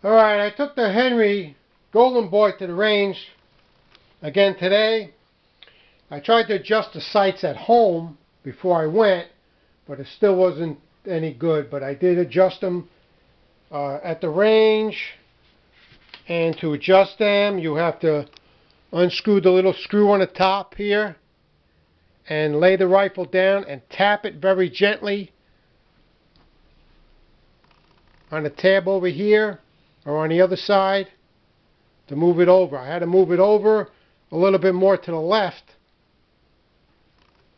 Alright, I took the Henry Golden Boy to the range again today. I tried to adjust the sights at home before I went, but it still wasn't any good. But I did adjust them at the range. And to adjust them, you have to unscrew the little screw on the top here and lay the rifle down and tap it very gently on the tab over here or on the other side to move it over. I had to move it over a little bit more to the left,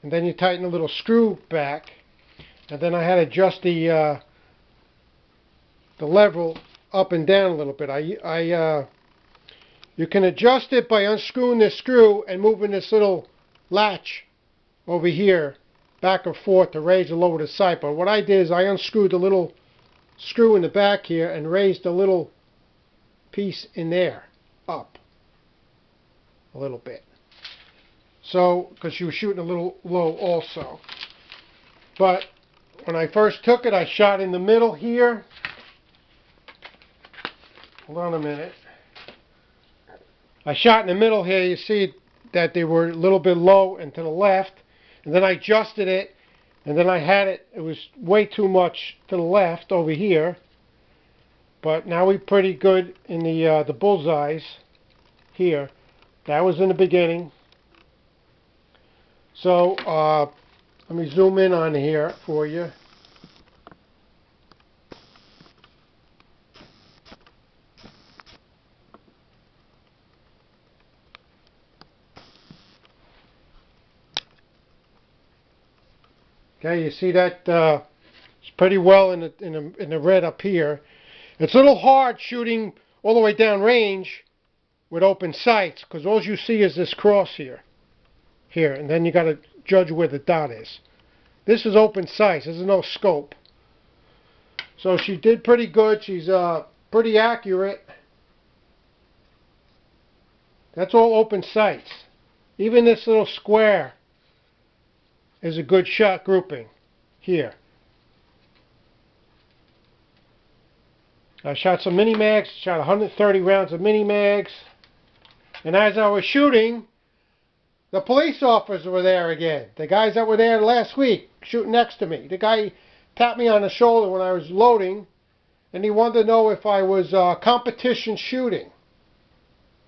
and then you tighten the little screw back, and then I had to adjust the level up and down a little bit. You can adjust it by unscrewing this screw and moving this little latch over here back and forth to raise or lower the sight. But what I did is I unscrewed the little screw in the back here and raised the little piece in there up a little bit. So, because she was shooting a little low also. But when I first took it, I shot in the middle here. Hold on a minute. I shot in the middle here. You see that they were a little bit low and to the left. And then I adjusted it. And then I had it. It was way too much to the left over here. But now we're pretty good in the bullseyes here. That was in the beginning. So let me zoom in on here for you. Okay, you see that it's pretty well in the red up here. It's a little hard shooting all the way down range with open sights because all you see is this cross here, and then you got to judge where the dot is. This is open sights. This is no scope. So she did pretty good. She's pretty accurate. That's all open sights. Even this little square is a good shot grouping here. I shot some mini mags, shot 130 rounds of mini mags, and as I was shooting, the police officers were there again. The guys that were there last week shooting next to me. The guy tapped me on the shoulder when I was loading, and he wanted to know if I was competition shooting.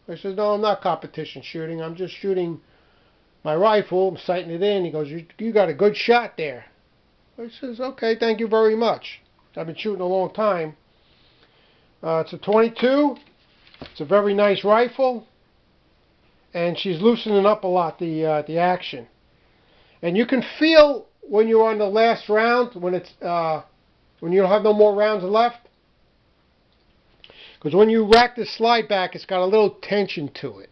I said, no, I'm not competition shooting. I'm just shooting my rifle. I'm sighting it in. He goes, you got a good shot there. I says, okay, thank you very much. I've been shooting a long time. It's a 22. It's a very nice rifle, and she's loosening up a lot the action. And you can feel when you're on the last round when it's when you don't have no more rounds left, because when you rack the slide back, it's got a little tension to it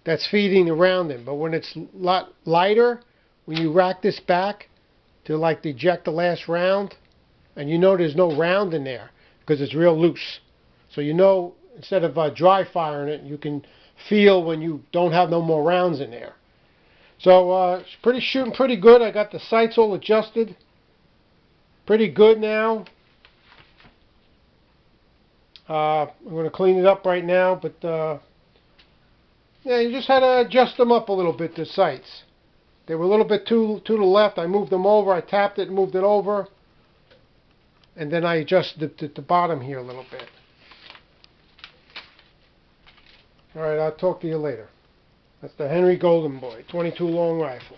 that's feeding the round in. But when it's a lot lighter, when you rack this back to like eject the last round, and you know there's no round in there because it's real loose. So you know, instead of dry firing it, you can feel when you don't have no more rounds in there. So it's shooting pretty good. I got the sights all adjusted. Pretty good now. I'm going to clean it up right now, but yeah, you just had to adjust them up a little bit, the sights. They were a little bit to the left. I moved them over. I tapped it and moved it over. And then I adjusted the bottom here a little bit. Alright, I'll talk to you later. That's the Henry Golden Boy, 22 long rifle.